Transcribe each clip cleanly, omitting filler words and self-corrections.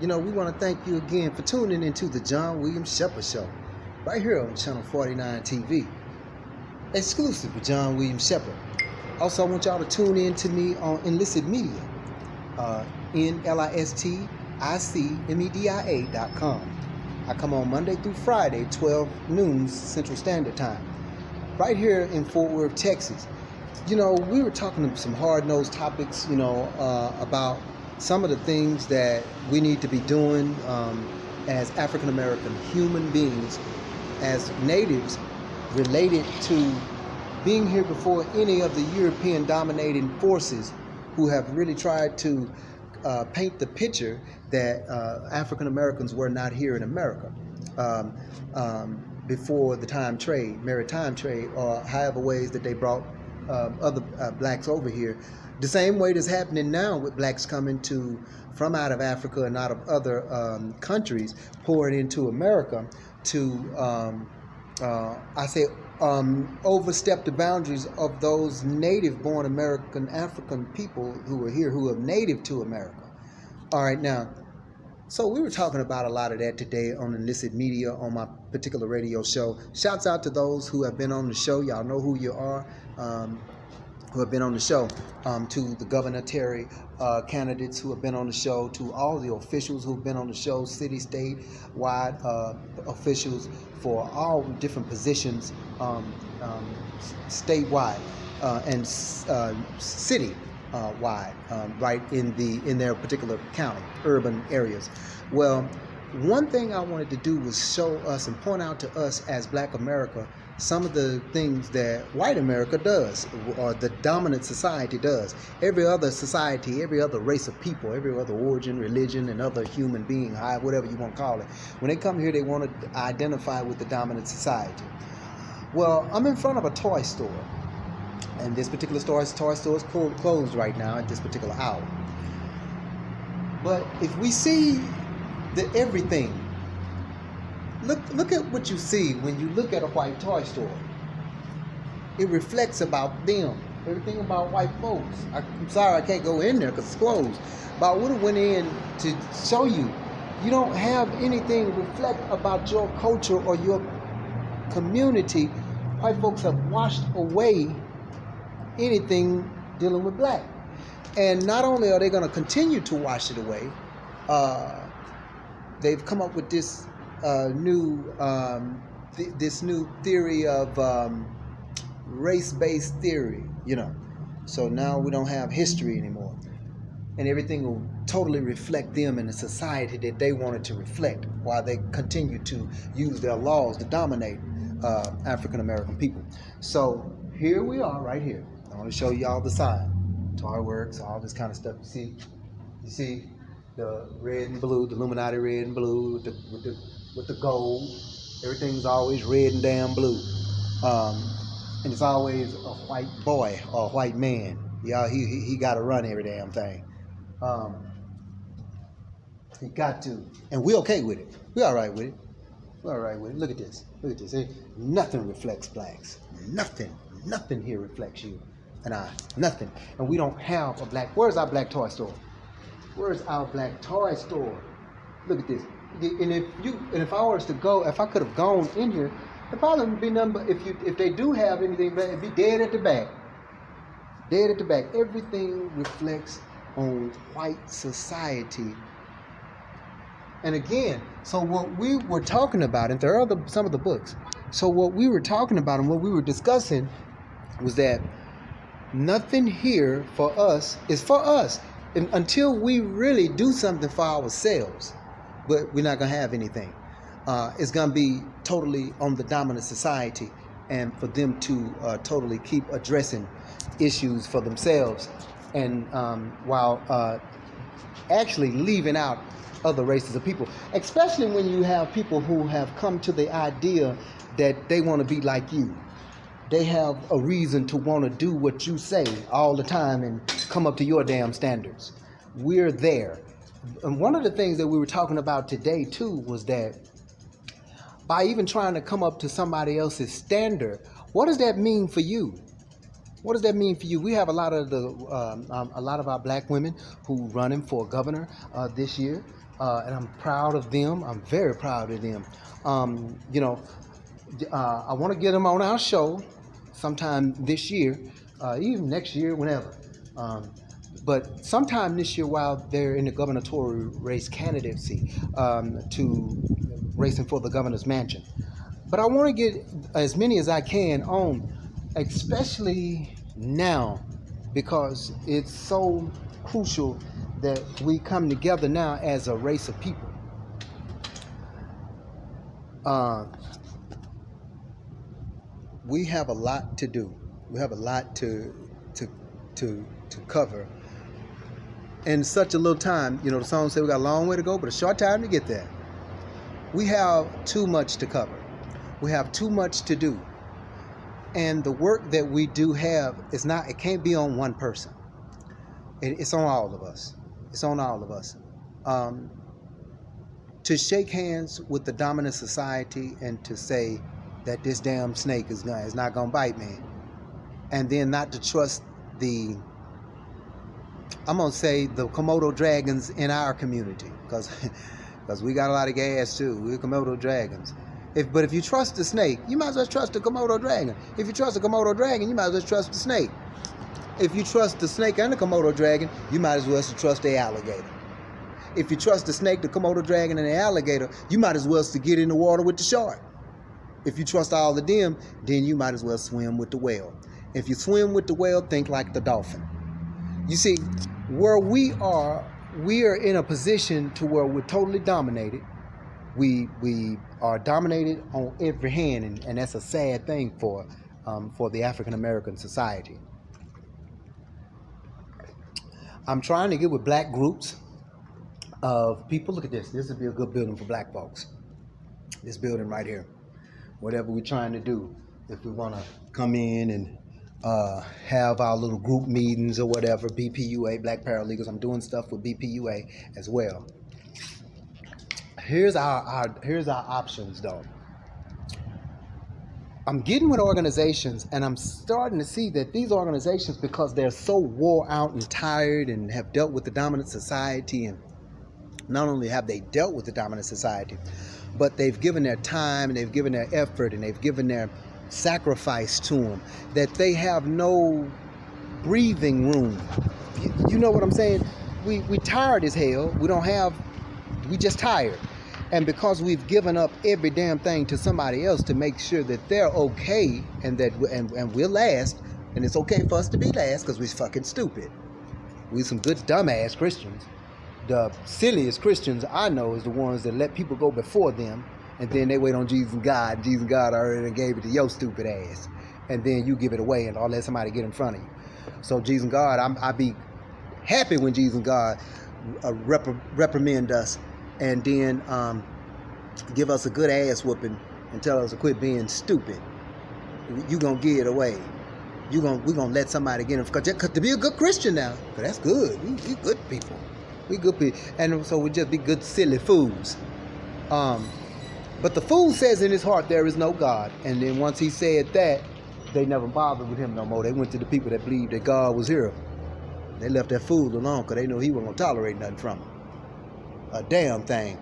We want to thank you again for tuning into the John Williams Shepard Show, right here on Channel 49 TV, exclusive with John Williams Shepard. Also, I want y'all to tune in to me on Illicit Media, nlisticmedia.com. I come on Monday through Friday, 12 noon Central Standard Time, right here in Fort Worth, Texas. We were talking some hard-nosed topics, about some of the things that we need to be doing as African-American human beings, as natives, related to being here before any of the European dominating forces who have really tried to paint the picture that African-Americans were not here in America before the maritime trade, or however ways that they brought other blacks over here. The same way that's happening now with blacks coming from out of Africa and out of other countries, pouring into America to, overstep the boundaries of those native-born American African people who are here, who are native to America. All right, now, so we were talking about a lot of that today on Illicit Media on my particular radio show. Shouts out to those who have been on the show. Y'all know who you are. Who have been on the show, to the gubernatorial candidates who have been on the show, to all the officials who have been on the show, city, state-wide officials for all different positions, statewide and city-wide, right in their particular county, urban areas. Well, one thing I wanted to do was show us and point out to us as Black America some of the things that white America does, or the dominant society does. Every other society, every other race of people, every other origin, religion, and other human being, whatever you want to call it, when they come here, they want to identify with the dominant society. Well, I'm in front of a toy store, and this particular toy store is closed right now at this particular hour. But if we see everything, Look at what you see when you look at a white toy store. It reflects about them. Everything about white folks. I'm sorry I can't go in there because it's closed. But I would have went in to show you. You don't have anything reflect about your culture or your community. White folks have washed away anything dealing with black. And not only are they going to continue to wash it away, they've come up with this new theory of race-based theory, So now we don't have history anymore, and everything will totally reflect them in the society that they wanted to reflect, while they continue to use their laws to dominate African American people. So here we are, right here. I want to show you all the sign, Toy Works, all this kind of stuff. You see the red and blue, the Illuminati red and blue with the gold. Everything's always red and damn blue. And it's always a white boy or a white man. Yeah, he got to run every damn thing. He got to. And we're okay with it. We're all right with it. We're all right with it. Look at this. Nothing reflects blacks. Nothing here reflects you and I. Nothing. And we don't have a black. Where's our black toy store? Where's our black toy store? Look at this. And if I was to go, if I could have gone in here, the problem would be number. If they do have anything, it'd be dead at the back. Dead at the back. Everything reflects on white society. And again, so what we were talking about, and there are some of the books. So what we were talking about and what we were discussing was that nothing here for us is for us, and until we really do something for ourselves. But we're not going to have anything. It's going to be totally on the dominant society, and for them to totally keep addressing issues for themselves, and while actually leaving out other races of people, especially when you have people who have come to the idea that they want to be like you. They have a reason to want to do what you say all the time and come up to your damn standards. We're there. And one of the things that we were talking about today, too, was that by even trying to come up to somebody else's standard, what does that mean for you? What does that mean for you? We have a lot of our black women who running for governor this year. and I'm proud of them. I'm very proud of them. You know, I want to get them on our show sometime this year, even next year, whenever. But sometime this year, while they're in the gubernatorial race candidacy, to racing for the governor's mansion. But I want to get as many as I can on, especially now, because it's so crucial that we come together now as a race of people. We have a lot to do. We have a lot to cover in such a little time. You know, the song said we got a long way to go, but a short time to get there. We have too much to cover. We have too much to do. And the work that we do have is not, it can't be on one person. It's on all of us. It's on all of us. To shake hands with the dominant society and to say that this damn snake is not going to bite me. And then not to trust the, I'm going to say, the Komodo dragons in our community. Because we got a lot of gas too. We're Komodo dragons. But if you trust the snake, you might as well trust the Komodo dragon. If you trust the Komodo dragon, you might as well trust the snake. If you trust the snake and the Komodo dragon, you might as well trust the alligator. If you trust the snake, the Komodo dragon, and the alligator, you might as well get in the water with the shark. If you trust all of them, then you might as well swim with the whale. If you swim with the whale, think like the dolphin. You see, where we are in a position to where we're totally dominated. We are dominated on every hand, and that's a sad thing for the African American society. I'm trying to get with black groups of people. Look at this. This would be a good building for black folks. This building right here. Whatever we're trying to do, if we want to come in and have our little group meetings or whatever, BPUA, Black Paralegals. I'm doing stuff with BPUA as well. Here's our options, though. I'm getting with organizations, and I'm starting to see that these organizations, because they're so wore out and tired and have dealt with the dominant society, and not only have they dealt with the dominant society, but they've given their time and they've given their effort and they've given their sacrifice to them, that they have no breathing room. You know what I'm saying? We tired as hell. We just tired. And because we've given up every damn thing to somebody else to make sure that they're okay and that and we're last, and it's okay for us to be last because we're fucking stupid. We're some good dumbass Christians. The silliest Christians I know is the ones that let people go before them, and then they wait on Jesus and God. Jesus and God already gave it to your stupid ass, and then you give it away and I'll let somebody get in front of you. So Jesus and God, I be happy when Jesus and God reprimand us, and then give us a good ass whooping and tell us to quit being stupid. You gonna give it away. We gonna let somebody get in, because to be a good Christian now, because that's good. We good people. We good people, and so we just be good silly fools. But the fool says in his heart there is no God, and then once he said that, they never bothered with him no more. They went to the people that believed that God was here. They left that fool alone because they knew he wasn't gonna tolerate nothing from them. A damn thing.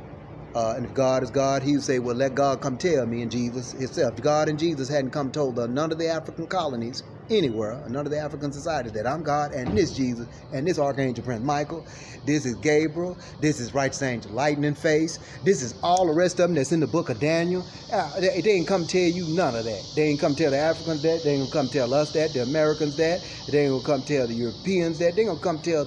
And if God is God, he would say, well, let God come tell me, and Jesus himself. God and Jesus hadn't come told none of the African colonies anywhere, none of the African societies, that I'm God, and this Jesus, and this Archangel Prince Michael, this is Gabriel, this is Righteous Angel Lightning Face, this is all the rest of them that's in the book of Daniel. They ain't come tell you none of that. They ain't come tell the Africans that. They ain't gonna come tell us that, the Americans that. They ain't gonna come tell the Europeans that. They ain't gonna come tell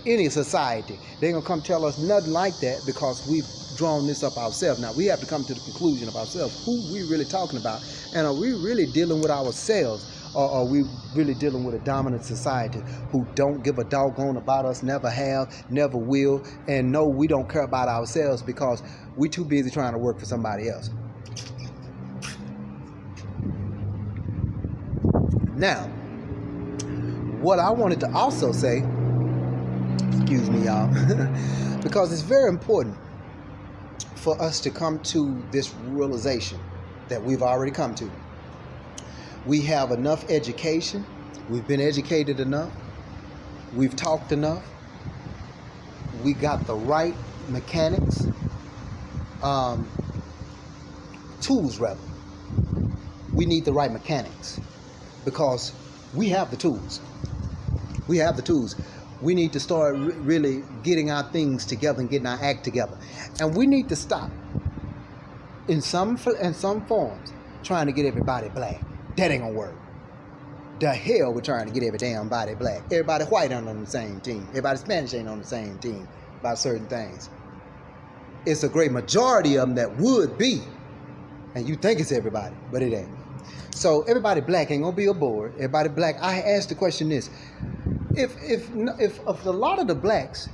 any society. They ain't gonna come tell us nothing like that, because we've drawn this up ourselves. Now we have to come to the conclusion of ourselves. Who we really talking about? And are we really dealing with ourselves? Or are we really dealing with a dominant society who don't give a doggone about us, never have, never will, and no, we don't care about ourselves because we're too busy trying to work for somebody else? Now, what I wanted to also say, excuse me, y'all, because it's very important for us to come to this realization that we've already come to. We have enough education. We've been educated enough. We've talked enough. We got the right mechanics, tools rather. We need the right mechanics because we have the tools. We have the tools. We need to start really getting our things together and getting our act together. And we need to stop in some forms trying to get everybody black. That ain't gonna work. The hell we're trying to get every damn body black. Everybody white ain't on the same team. Everybody Spanish ain't on the same team about certain things. It's a great majority of them that would be. And you think it's everybody, but it ain't. So everybody black ain't gonna be aboard. Everybody black. I asked the question this: if a lot of the blacks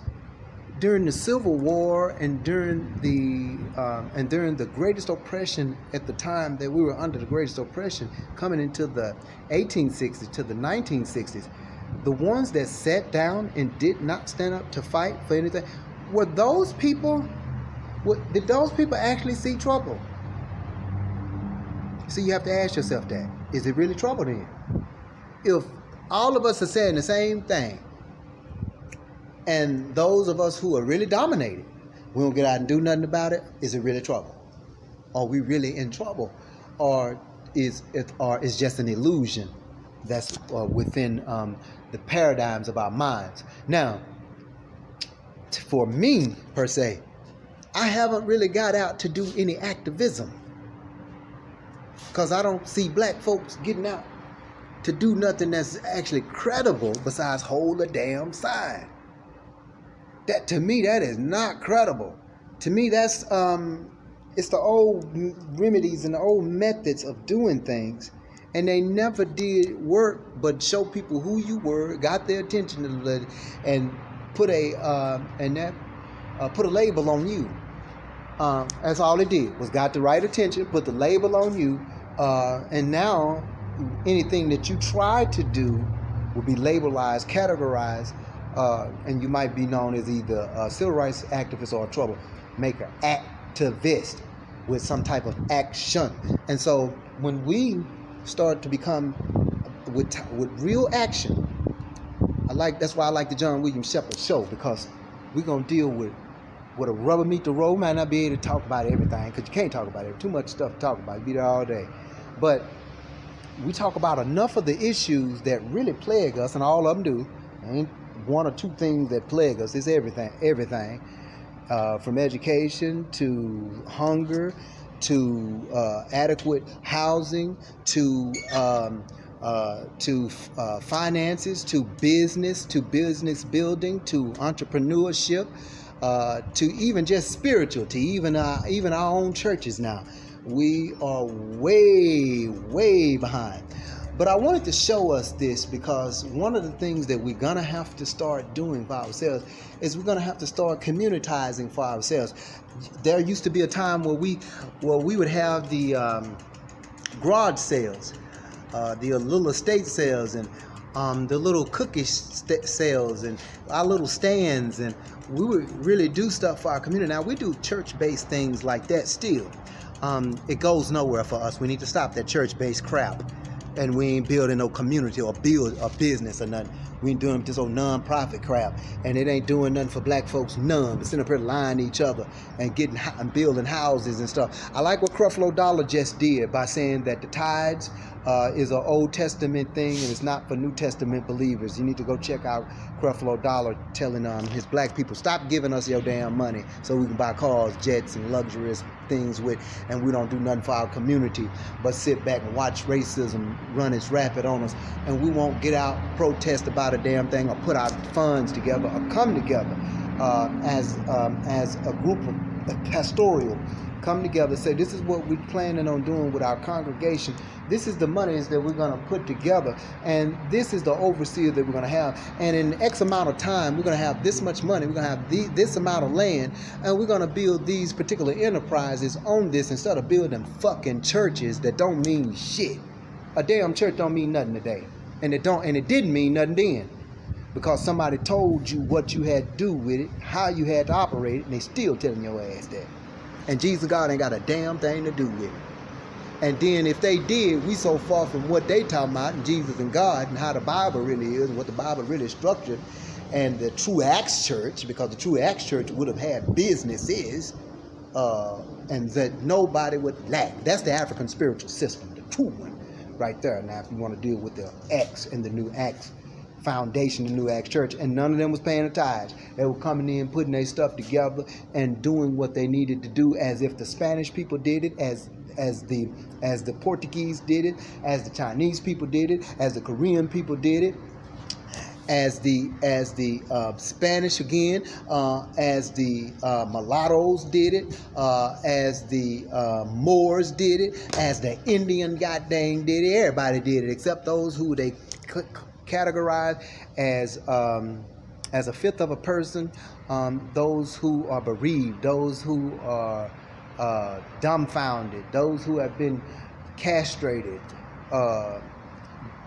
during the Civil War and during the greatest oppression at the time that we were under the greatest oppression, coming into the 1860s to the 1960s, the ones that sat down and did not stand up to fight for anything, were those people? Did those people actually see trouble? So you have to ask yourself that. Is it really trouble then? If all of us are saying the same thing, and those of us who are really dominated, we don't get out and do nothing about it, is it really trouble? Are we really in trouble? Or is just an illusion that's within the paradigms of our minds? Now, for me, per se, I haven't really got out to do any activism because I don't see black folks getting out to do nothing that's actually credible besides hold a damn sign. That, to me, that is not credible. To me, that's it's the old remedies and the old methods of doing things, and they never did work but show people who you were, got their attention a little, and put a label on you. That's all it did, was got the right attention, put the label on you, and now anything that you try to do will be labelized, categorized, and you might be known as either a civil rights activist or a troublemaker, activist with some type of action. And so when we start to become with real action, that's why I like the John Williams Shepard show, because we're gonna deal with a rubber meet the road. Might not be able to talk about everything because you can't talk about it. Too much stuff to talk about. You be there all day, but we talk about enough of the issues that really plague us, and all of them do. Ain't one or two things that plague us. It's everything, from education to hunger to adequate housing to finances to business building to entrepreneurship, to even just spiritual, to even our own churches now. We are way behind. But I wanted to show us this because one of the things that we're going to have to start doing for ourselves is we're going to have to start communitizing for ourselves. There used to be a time where we would have the garage sales, the little estate sales, and the little cookie sales, and our little stands, and we would really do stuff for our community. Now, we do church-based things like that still. It goes nowhere for us. We need to stop that church-based crap. And we ain't building no community or build a business or nothing. We ain't doing this old non-profit crap. And it ain't doing nothing for black folks, none. But sitting up here lying to each other and building houses and stuff. I like what Creflo Dollar just did by saying that the tithes is an Old Testament thing and it's not for New Testament believers. You need to go check out Creflo Dollar telling his black people, stop giving us your damn money so we can buy cars, jets, and luxurious things with, and we don't do nothing for our community but sit back and watch racism run its rapid on us, and we won't get out, protest about a damn thing, or put our funds together, or come together as a group of pastoral, come together, say this is what we're planning on doing with our congregation. This is the monies that we're going to put together, and this is the overseer that we're going to have. And in X amount of time, we're going to have this much money. We're going to have this amount of land, and we're going to build these particular enterprises on this instead of building fucking churches that don't mean shit. A damn church don't mean nothing today, and it didn't mean nothing then, because somebody told you what you had to do with it, how you had to operate it, and they still telling your ass that. And Jesus and God ain't got a damn thing to do with it. And then if they did, we so far from what they talking about, and Jesus and God, and how the Bible really is, and what the Bible really structured, and the True Acts Church, because the True Acts Church would have had businesses, and that nobody would lack. That's the African spiritual system, the true one, right there. Now, if you want to deal with the Acts and the New Acts Foundation, the New Acts Church, and none of them was paying the tithes. They were coming in, putting their stuff together, and doing what they needed to do, as if the Spanish people did it, as the Portuguese did it, as the Chinese people did it, as the Korean people did it, as the Spanish again, as the mulattoes did it, as the Moors did it, as the Indian goddamn did it. Everybody did it except those who they categorized as a fifth of a person, those who are bereaved, those who are dumbfounded, those who have been castrated.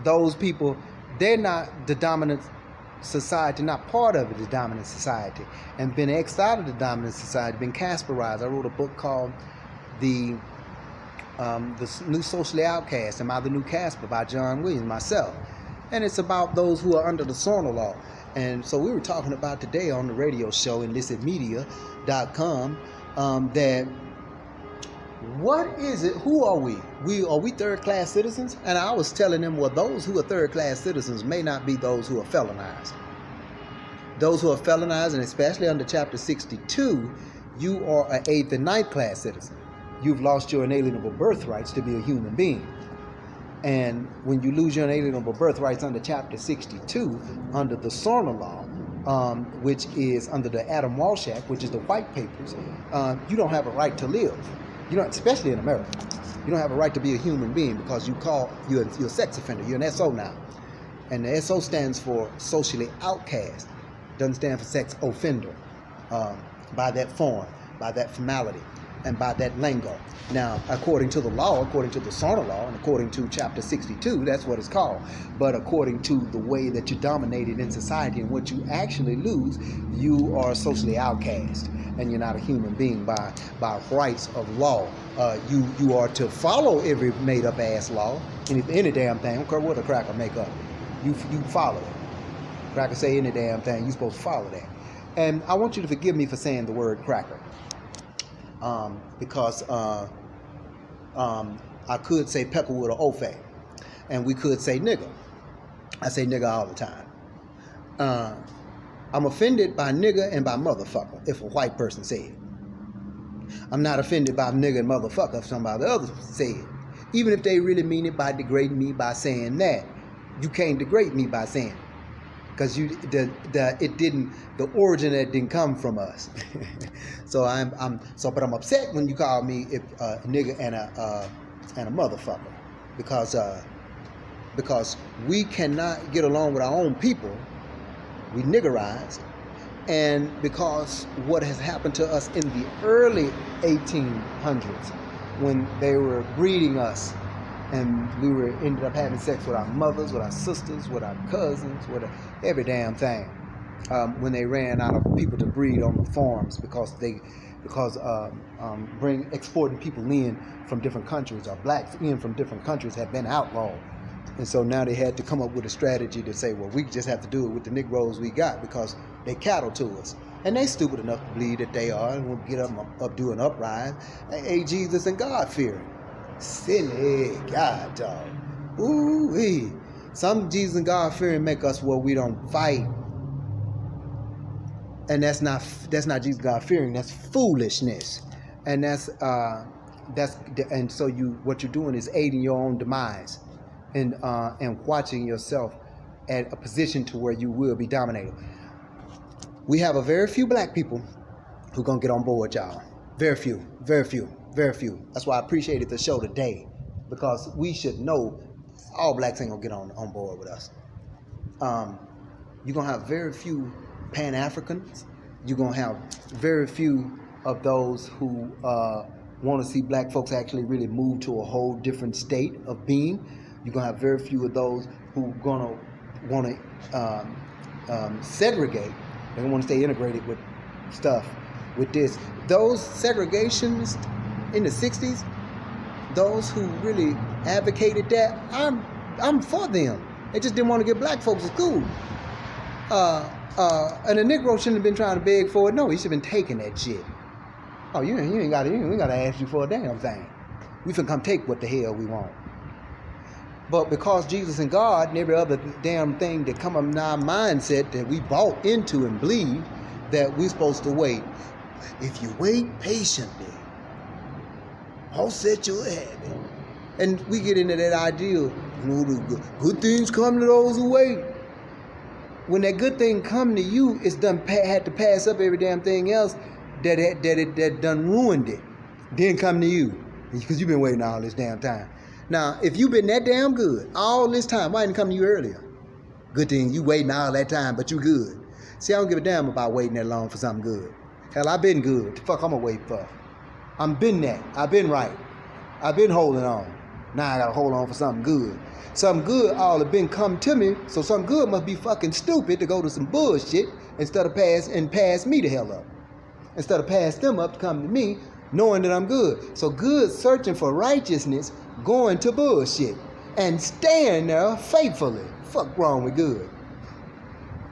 Those people, they're not the dominant society, not part of the dominant society, and been X'd out of the dominant society, been Casperized. I wrote a book called The New Socially Outcast, Am I the New Casper, by John Williams, myself. And it's about those who are under the Sorno law. And so we were talking about today on the radio show, nlisticmedia.com, that what is it? Who are we? Are we third-class citizens? And I was telling them, well, those who are third-class citizens may not be those who are felonized. Those who are felonized, and especially under Chapter 62, you are an 8th and 9th class citizen. You've lost your inalienable birthrights to be a human being. And when you lose your inalienable birthrights under Chapter 62, under the Sorno law, which is under the Adam Walsh Act, which is the white papers, you don't have a right to live. You don't, especially in America. You don't have a right to be a human being because you're a sex offender. You're an SO now. And the SO stands for socially outcast. Doesn't stand for sex offender, by that form, by that formality, and by that lingo. Now, according to the law, according to the Sorno law, and according to Chapter 62, that's what it's called. But according to the way that you're dominated in society and what you actually lose, you are socially outcast, and you're not a human being by rights of law. You are to follow every made-up ass law, any damn thing. I don't care what a cracker make up. You follow it. Cracker say any damn thing, you're supposed to follow that. And I want you to forgive me for saying the word cracker. Because I could say Peckerwood or Ofe, and we could say nigger. I say nigger all the time. I'm offended by nigger and by motherfucker if a white person say it. I'm not offended by nigger and motherfucker if somebody else say it. Even if they really mean it by degrading me by saying that. You can't degrade me by saying it. Because the origin that didn't come from us. So but I'm upset when you call me a nigger and a motherfucker, because we cannot get along with our own people. We niggerized, and because what has happened to us in the early 1800s, when they were breeding us, and we ended up having sex with our mothers, with our sisters, with our cousins, with every damn thing. When they ran out of people to breed on the farms because exporting people in from different countries, or blacks in from different countries, had been outlawed. And so now they had to come up with a strategy to say, well, we just have to do it with the Negroes we got because they cattle to us. And they stupid enough to believe that they are, and will get up do an uprising. Hey, Jesus and God-fearing. Silly God, dog. Ooh-wee. Some Jesus and God-fearing make us where we don't fight. And that's not Jesus God-fearing, that's foolishness. And and so what you're doing is aiding your own demise, and watching yourself at a position to where you will be dominated. We have a very few black people who gonna get on board, y'all. Very few, very few, very few. That's why I appreciated the show today, because we should know all blacks ain't gonna get on board with us. You're gonna have very few Pan-Africans. You're gonna have very few of those who want to see black folks actually really move to a whole different state of being. You're gonna have very few of those who gonna want to segregate. They want to stay integrated with stuff, with this. Those segregations in the 60s, those who really advocated that, I'm for them. They just didn't want to get black folks to school. And the Negro shouldn't have been trying to beg for it. No, he should have been taking that shit. Oh, you ain't got to ask you for a damn thing. We finna come take what the hell we want. But because Jesus and God and every other damn thing that come up in our mindset that we bought into and believe that we're supposed to wait. If you wait patiently, all set you'll have it. And we get into that ideal, the good things come to those who wait. When that good thing come to you, it's had to pass up every damn thing else that done ruined it. Then come to you, because you've been waiting all this damn time. Now, if you've been that damn good all this time, why didn't it come to you earlier? Good thing you waiting all that time, but you good. See, I don't give a damn about waiting that long for something good. Hell, I've been good. The fuck I'm gonna wait for? I'm been that. I've been right. I've been holding on. Now I gotta hold on for something good. Something good all have been come to me, so something good must be fucking stupid to go to some bullshit instead of pass me the hell up. Instead of pass them up to come to me, knowing that I'm good. So good searching for righteousness, going to bullshit, and staying there faithfully. Fuck wrong with good.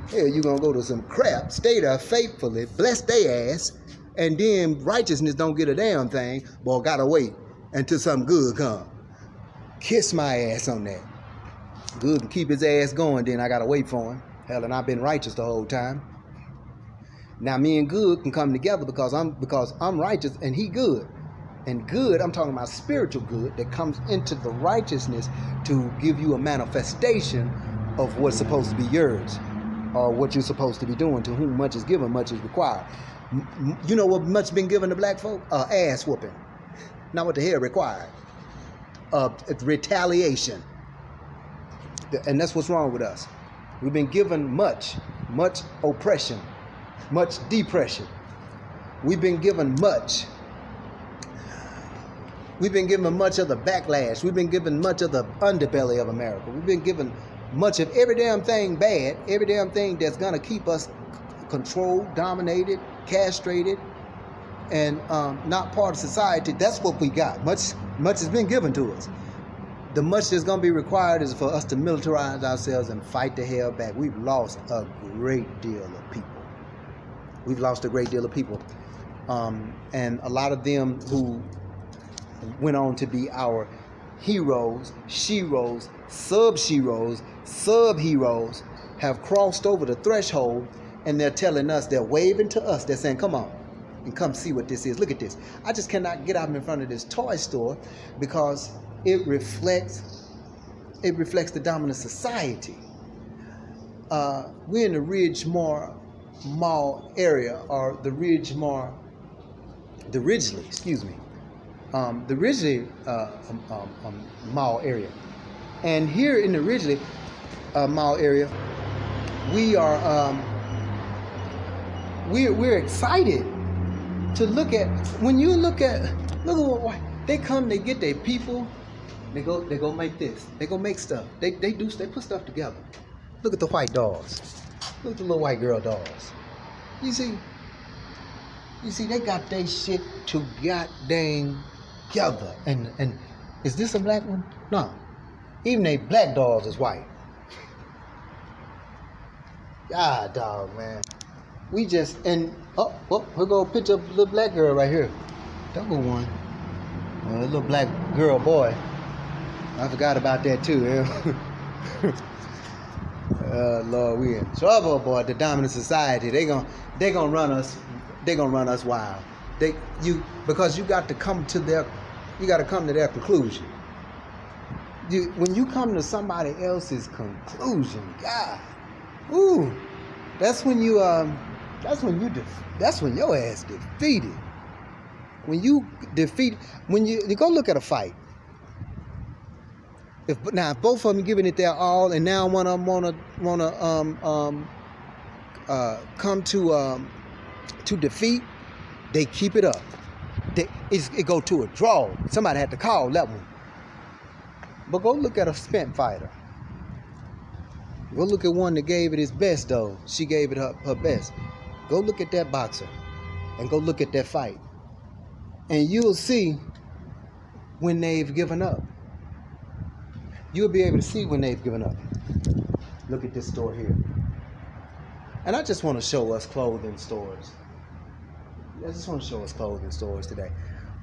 Hell, you gonna go to some crap, stay there faithfully, bless they ass, and then righteousness don't get a damn thing, boy, gotta wait until something good come. Kiss my ass on that. Good can keep his ass going, then I gotta wait for him. Hell, and I've been righteous the whole time. Now me and good can come together because I'm righteous and he good. And good, I'm talking about spiritual good that comes into the righteousness to give you a manifestation of what's supposed to be yours, or what you're supposed to be doing. To whom much is given, much is required. You know what much been given to black folk? Ass whooping. Not what the hell required. Retaliation. And that's what's wrong with us. We've been given much oppression, much depression. We've been given much. We've been given much of the backlash. We've been given much of the underbelly of America. We've been given much of every damn thing bad, every damn thing that's gonna keep us controlled, dominated, castrated, and not part of society. That's what we got. Much has been given to us. The much that's going to be required is for us to militarize ourselves and fight the hell back. We've lost a great deal of people. We've lost a great deal of people. And a lot of them who went on to be our heroes, sheroes, sub-sheroes, sub-heroes have crossed over the threshold, and they're telling us, they're waving to us, they're saying, come on and come see what this is. Look at this. I just cannot get out in front of this toy store because it reflects the dominant society. We're in the Ridgemore Mall area, or the Ridgely Mall area. And here in the Ridgely Mall area, we're excited to look at. When you look at what they come, they get their people. They go make this. They go make stuff. They put stuff together. Look at the white dolls. Look at the little white girl dolls. You see, they got their shit to goddamn together. And is this a black one? No. Even they black dolls is white. God, dog, man. We just, and we're gonna picture of a little black girl right here. Double one. A little black girl boy. I forgot about that too. Lord, we in trouble, boy. The dominant society. They gonna run us. They gonna run us wild. Because you got to come to their conclusion. When you come to somebody else's conclusion, God, ooh, that's when your ass defeated. When you go look at a fight. If both of them giving it their all, and now one of them wanna come to defeat, they keep it up. It go to a draw. Somebody had to call that one. But go look at a spent fighter. Go look at one that gave it his best, though. She gave it her best. Go look at that boxer and go look at that fight. And you'll see when they've given up. You'll be able to see when they've given up. Look at this store here. And I just want to show us clothing stores. I just want to show us clothing stores today.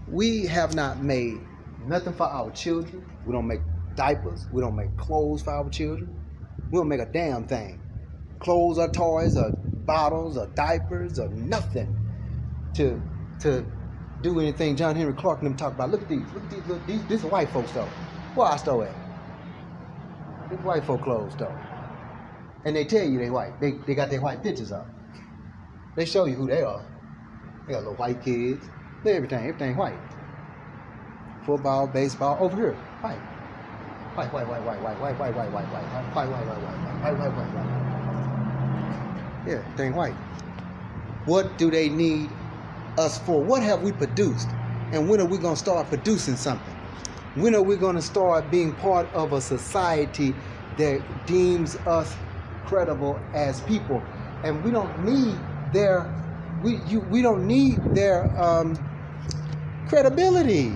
We have not made nothing for our children. We don't make diapers. We don't make clothes for our children. We don't make a damn thing. Clothes or toys or bottles or diapers or nothing to do anything. John Henry Clark and them talk about. Look at these. These are white folks though. Where I store at? These white folk clothes though. And they tell you they white. They got their white pictures up. They show you who they are. They got little white kids. Everything white. Football, baseball, over here, white. White. Yeah, everything white. What do they need us for? What have we produced? And when are we gonna start producing something? When are we gonna start being part of a society that deems us credible as people? And we don't need their we don't need their credibility.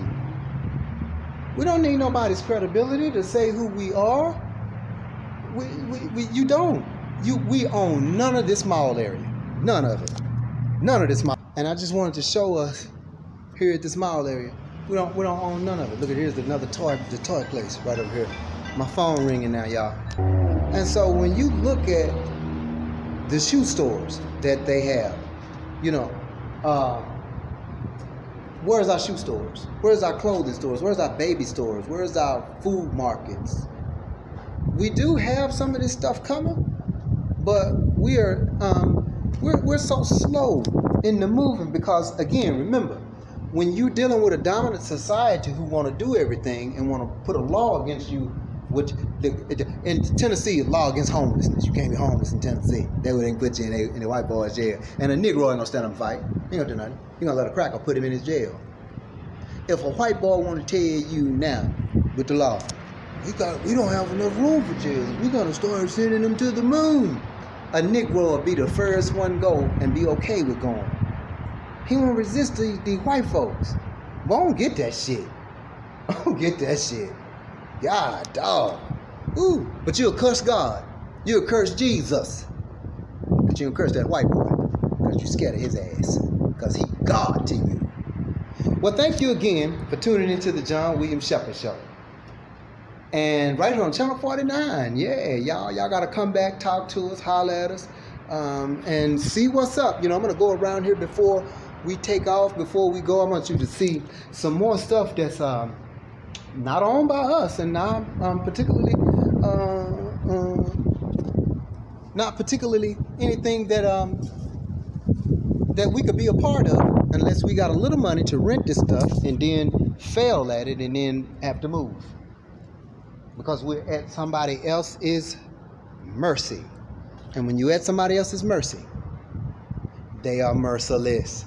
We don't need nobody's credibility to say who we are. You don't. We own none of this mall area. None of it. None of this mall. And I just wanted to show us here at this mall area. We don't own none of it. Look at here's another toy place right over here. My phone ringing now, y'all. And so when you look at the shoe stores that they have, where's our shoe stores? Where's our clothing stores? Where's our baby stores? Where's our food markets? We do have some of this stuff coming, but we're so slow in the moving because, again, remember, when you're dealing with a dominant society who want to do everything and want to put a law against you, which in Tennessee, a law against homelessness. You can't be homeless in Tennessee. They would put you in the white boy's jail. And a Negro ain't gonna stand up and fight. He ain't gonna do nothing. He gonna let a cracker put him in his jail. If a white boy want to tell you now with the law, we don't have enough room for jails. We gotta start sending them to the moon. A Negro will be the first one go and be okay with going. He won't resist the white folks. But I don't get that shit. I don't get that shit. God, dog. Ooh, but you'll curse God. You'll curse Jesus. But you don't curse that white boy because you're scared of his ass because he's God to you. Well, thank you again for tuning into the John Williams Shepard Show. And right here on Channel 49, yeah, y'all got to come back, talk to us, holler at us, and see what's up. I'm going to go around here before we take off, before we go. I want you to see some more stuff that's not owned by us, and not particularly anything that we could be a part of, unless we got a little money to rent this stuff and then fail at it and then have to move, because we're at somebody else's mercy. And when you're at somebody else's mercy, they are merciless,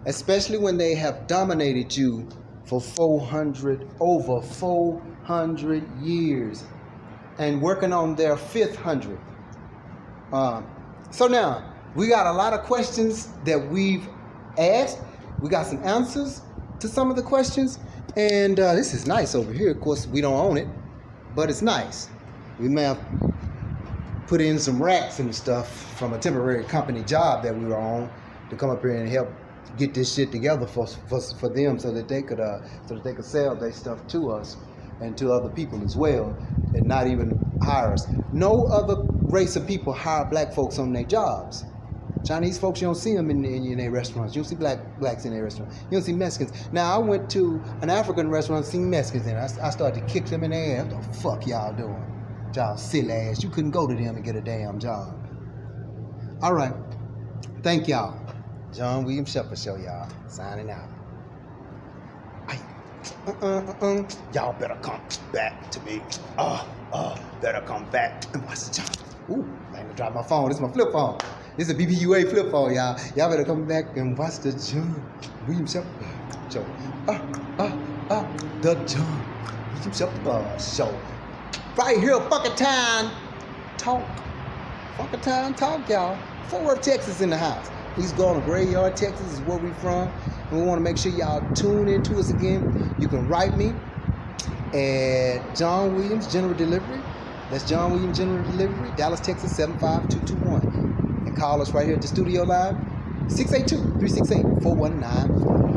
especially when they have dominated you for over 400 years and working on their 500. So now, we got a lot of questions that we've asked. We got some answers to some of the questions. And this is nice over here. Of course, we don't own it, but it's nice. We may have put in some racks and stuff from a temporary company job that we were on to come up here and help get this shit together for them, so that they could sell their stuff to us and to other people as well, and not even hire us. No other race of people hire black folks on their jobs. Chinese folks, you don't see them in their restaurants. You don't see blacks in their restaurants. You don't see Mexicans. Now, I went to an African restaurant, seen Mexicans in it. I started to kick them in their ass. What the fuck y'all doing? Y'all silly ass. You couldn't go to them and get a damn job. All right. Thank y'all. John Williams Shepard Show, y'all. Signing out. Y'all better come back to me. Better come back and watch the job. Ooh, I ain't gonna drop my phone. This is my flip phone. This is a BBUA flip phone, y'all. Y'all better come back and watch the John Williams Shepard Show. The John Williams Shepard Show. Right here, fucking time talk. Fucking time talk, y'all. Fort Worth, Texas in the house. Please go on to Graveyard, Texas is where we from. And we want to make sure y'all tune in to us again. You can write me at John Williams General Delivery. That's John Williams General Delivery, Dallas, Texas 75221. And call us right here at the studio line. 682-368-4195.